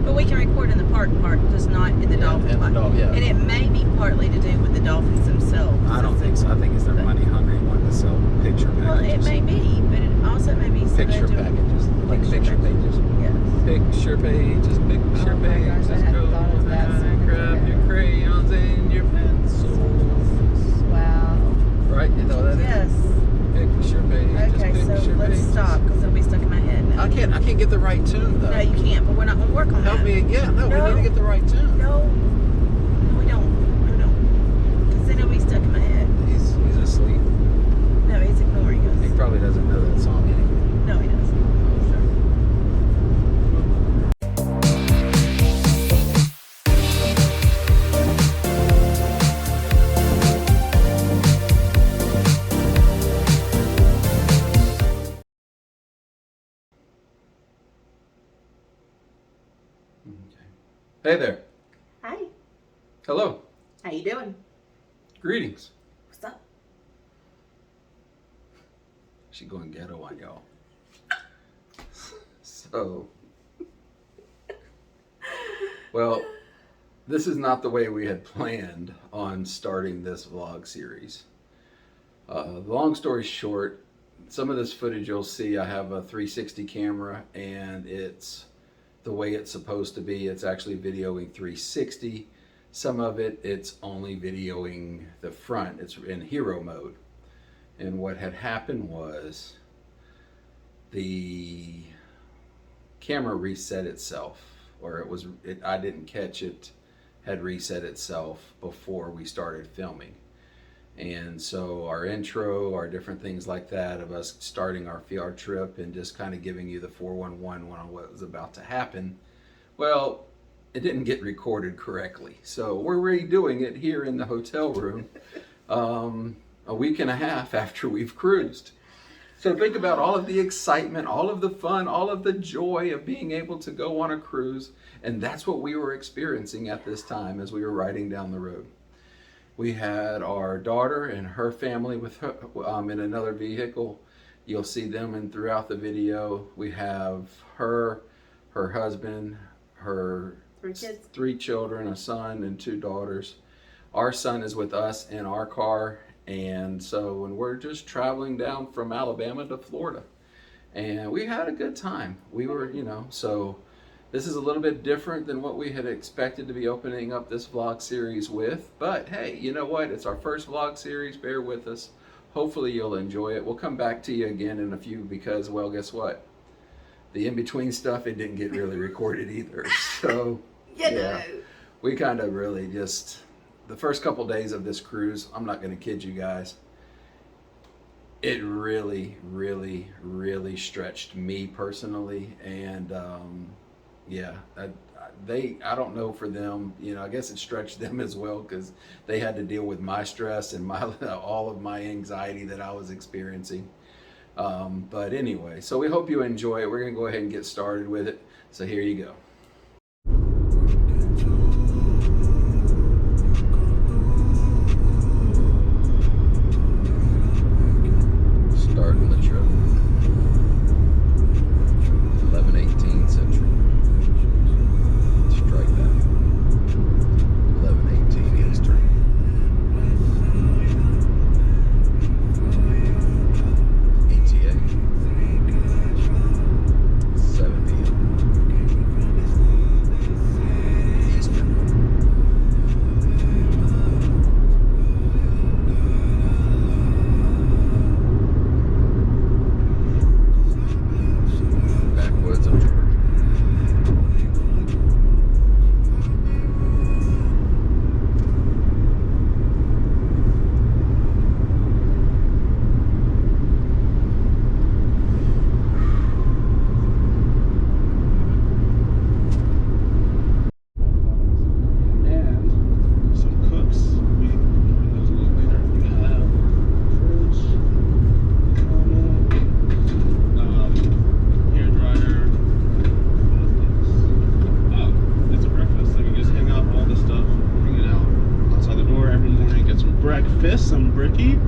But we can record in the park part, just not in the dolphin part. Yeah. And it may be partly to do with the dolphins themselves. I don't think so. I think it's their money hungry and wanting to sell picture packages. Well, it may be, but it also may be Picture packages. Like picture pages. Yes. Picture pages, picture Oh my gosh, I pages. hadn't Go thought of that and so grab much. your crayons and your pencils. Wow. Right? You know that? Yes. Picture pages. Okay, so picture let's pages. stop because it'll be stuck in my head now. I can't get the right tune though. No, you can't, but we're not going to work on Help that. me. Yeah, no, we need to get the right tune. No, we don't. No, we don't. Because then it'll be stuck in my head. He's asleep. No, he's ignoring us. He probably doesn't know that song anyway. No, he doesn't. Hey there. Hi. Hello. How you doing? Greetings. What's up? She going ghetto on y'all. So, well, this is not the way we had planned on starting this vlog series. Long story short, some of this footage you'll see, I have a 360 camera and it's the way it's supposed to be. It's actually videoing 360. Some of it, it's only videoing the front. It's in hero mode. And what had happened was the camera reset itself, or I didn't catch it, had reset itself before we started filming. And so our intro, our different things like that of us starting our VR trip and just kind of giving you the 411 on what was about to happen, well, it didn't get recorded correctly. So we're redoing it here in the hotel room a week and a half after we've cruised. So think about all of the excitement, all of the fun, all of the joy of being able to go on a cruise. And that's what we were experiencing at this time as we were riding down the road. We had our daughter and her family with her in another vehicle. You'll see them and throughout the video. We have her husband, her 3 kids. 3 children, a son and 2 daughters. Our son is with us in our car, and so when we're just traveling down from Alabama to Florida, and we had a good time. We were, so this is a little bit different than what we had expected to be opening up this vlog series with, but hey, you know what? It's our first vlog series. Bear with us. Hopefully you'll enjoy it. We'll come back to you again in a few because, well, guess what? The in-between stuff, it didn't get really recorded either. So, yeah, we kind of really just, the first couple days of this cruise, I'm not going to kid you guys, it really, really, really stretched me personally. And yeah, I don't know for them, I guess it stretched them as well because they had to deal with my stress and all of my anxiety that I was experiencing. But anyway, so we hope you enjoy it. We're going to go ahead and get started with it. So here you go. Starting the trip. 11:18 Central. Strike that. 11:18 Eastern. ETA. 7 p.m. Eastern. Backwoods of Georgia. And some cooks. We bring those a little later. You have fridge, hair dryer. Oh, it's a breakfast. Like you just hang out all the stuff, bring it out outside the door every morning. Get some breakfast, some brekkie.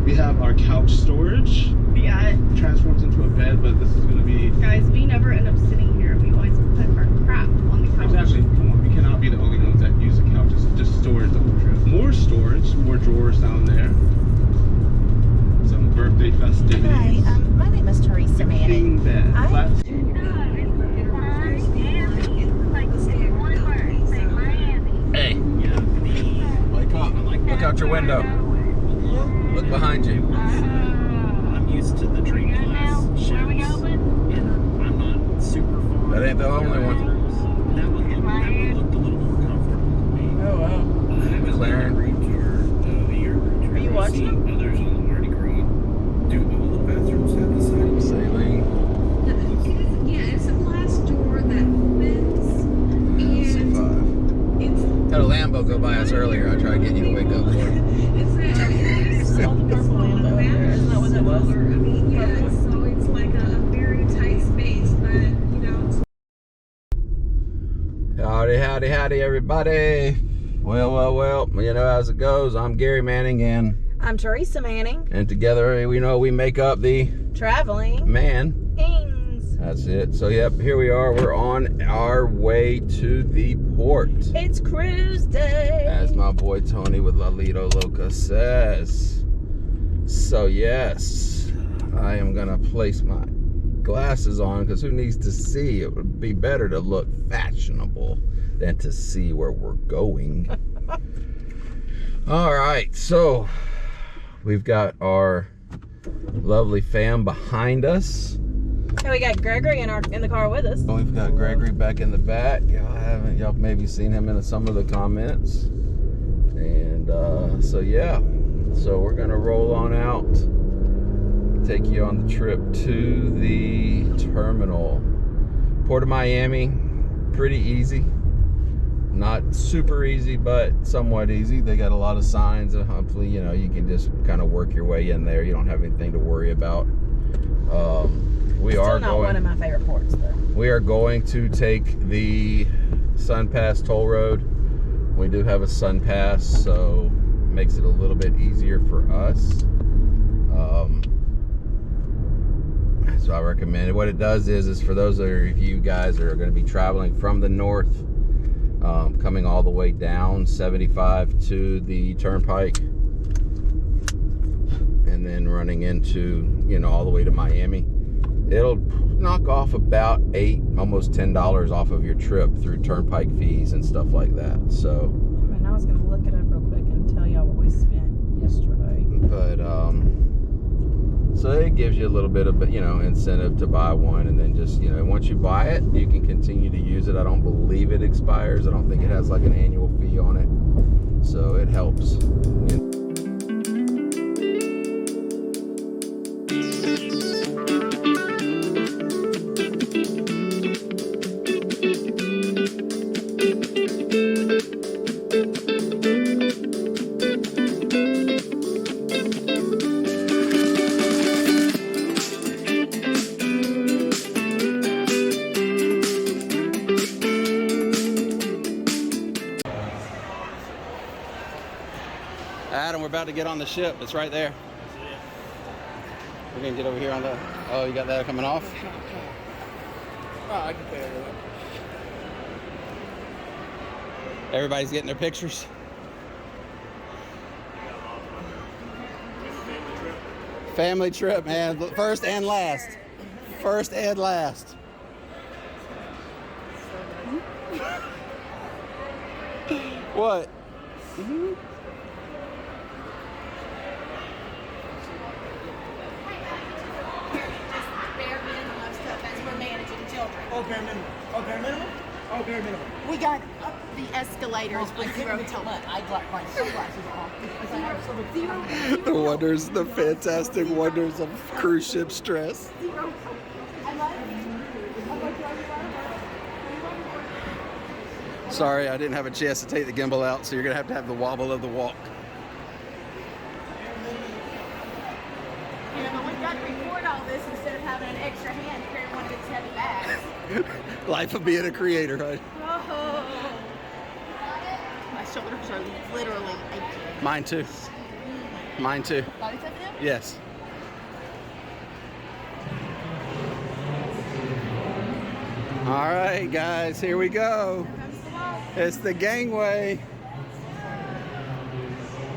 We have our couch storage. Yeah. Transforms into a bed, but this is gonna be Guys, we never end up sitting here. We always put our crap on the window. Look behind you. I'm used to the dream class ships, and I'm not super fond. That ain't the only one. That one looked a little more comfortable to me. Oh wow. McLaren. Are you watching them? Others on the Mardi Gras. Do all the bathrooms have the side? Sailing. Yeah, it's a glass door that opens, and it's Had a Lambo go by us earlier. I tried getting you to wake up for it. it's Saw the purple Lambo up there. Isn't that what that was? I mean, yeah, so it's like a very tight space, but you know. Howdy, howdy, howdy, everybody. Well, you know as it goes. I'm Gary Manning, I'm Teresa Manning. and together we make up the Traveling Mann-ings. That's it. So, yep, here we are. We're on our way to the port. It's cruise day. As my boy Tony with Lalito Loca says. So, yes, I am going to place my glasses on because who needs to see? It would be better to look fashionable than to see where we're going. All right, so we've got our lovely fam behind us. So we got Gregory in the car with us. We've got Gregory back in the back. Y'all maybe seen him in some of the comments. And so yeah, so we're gonna roll on out, take you on the trip to the terminal. Port of Miami, pretty easy. Not super easy, but somewhat easy. They got a lot of signs, and hopefully, you know, you can just kind of work your way in there. You don't have anything to worry about. Still not one of my favorite ports, though. We are going to take the Sun Pass toll road. We do have a Sun Pass, so it makes it a little bit easier for us. So I recommend it. What it does is for those of you guys that are going to be traveling from the north, coming all the way down 75 to the turnpike, and then running into, you know, all the way to Miami, it'll knock off about almost $10 off of your trip through turnpike fees and stuff like that. So, I was gonna look it up real quick and tell y'all what we spent yesterday. but so it gives you a little bit of, you know, incentive to buy one, and then just, you know, once you buy it, you can continue to use it. I don't believe it expires. I don't think it has like an annual fee on it, so it helps. Adam, we're about to get on the ship. It's right there. We're gonna get over here on the. Oh, you got that coming off? Oh, I can pay everything. Everybody's getting their pictures. Family trip, man. First and last. First and last. What? Oh, bare minimum. Oh, bare minimum? Oh, bare minimum. We got up the escalators with zero total. I got my sunglasses off. The wonders, the fantastic wonders of cruise ship stress. Sorry, I didn't have a chance to take the gimbal out, so you're gonna have the wobble of the walk. You know, but we've got to record all this instead of having an extra hand carrying one of its heavy bags. Life of being a creator, right? Oh. My shoulders are literally aching. Mine too. Mine too. Both of them? Yes. All right, guys, here we go. It's the gangway.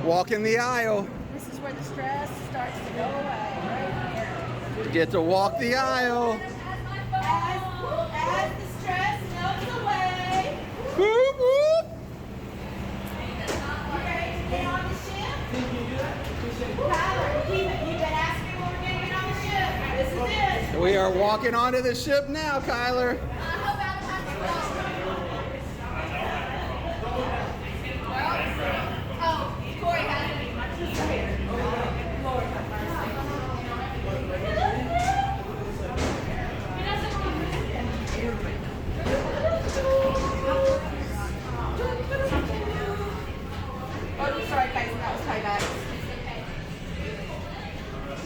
Walking the aisle. This is where the stress starts to go away, right here. Get to walk the aisle. As the stress melts away. Whoop, whoop. You ready to get on the ship? are walking onto the ship now, Kyler.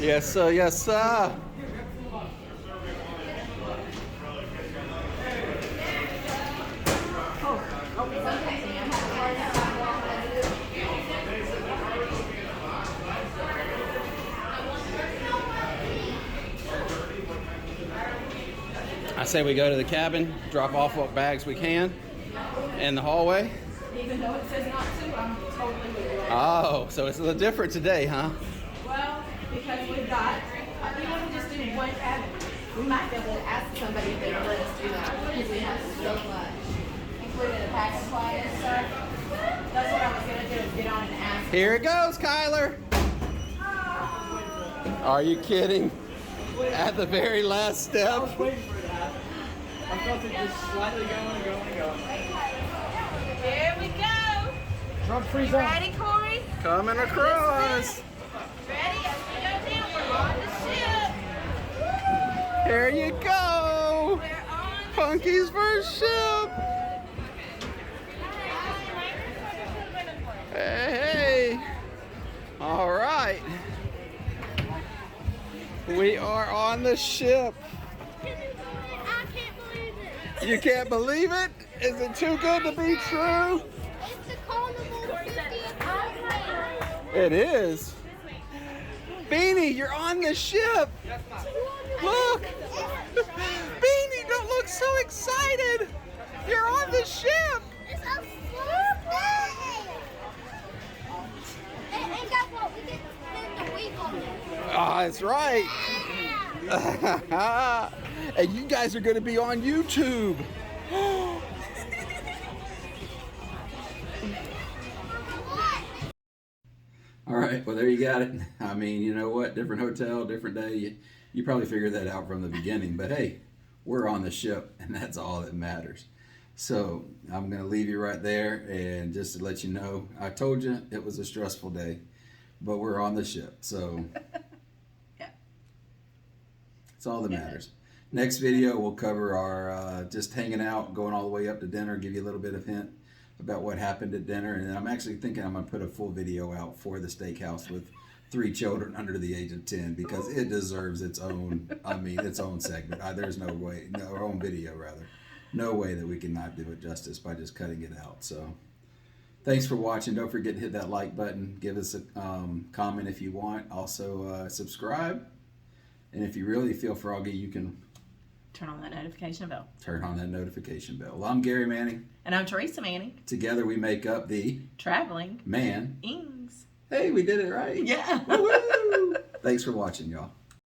Yes, sir. Yes, sir. I say we go to the cabin, drop off what bags we can in the hallway. Even though it says not to, I'm totally with you. Oh, so it's a little different today, huh? Well, because we've got, we want to just do one cabin. We might be able to ask somebody if they will let us do that because we have so much. Including a pack of supplies and stuff. That's what I was going to do is get on and ask. Here it goes, Kyler. Are you kidding? At the very last step. I was waiting for that. I felt it just slightly going and going and going. Here we go. Drop free You zone. ready, Corey? Coming across. Ready? As we go down, we're on the ship. Here you go. We're on the Punky's first ship. Hey, hey. All right. We are on the ship. I can't believe it. You can't believe it? Is it too good to be true? It's the Carnival 50th Ultra. It is. Beanie, you're on the ship. Look. Beanie, don't look so excited. You're on the ship. It's a full day. And guess what? We get to spend the week on it. Ah, that's right. And you guys are going to be on YouTube. All right, well, there you got it. I mean, you know what? Different hotel, different day. You probably figured that out from the beginning. But hey, we're on the ship, and that's all that matters. So I'm going to leave you right there. And just to let you know, I told you it was a stressful day, but we're on the ship. So it's all that matters. Next video, we'll cover our just hanging out, going all the way up to dinner, give you a little bit of hint about what happened at dinner. And then I'm actually thinking I'm going to put a full video out for the steakhouse with 3 children under the age of 10 because it deserves its own, its own segment. There's no way, our own video rather. No way that we can not do it justice by just cutting it out. So thanks for watching. Don't forget to hit that like button. Give us a comment if you want. Also subscribe. And if you really feel froggy, you can Turn on that notification bell. turn on that notification bell. Well, I'm Gary Manning. And I'm Teresa Manning. Together we make up the Traveling Man-ings. Ings. Hey, we did it right. Yeah. Woo-hoo! Thanks for watching, y'all.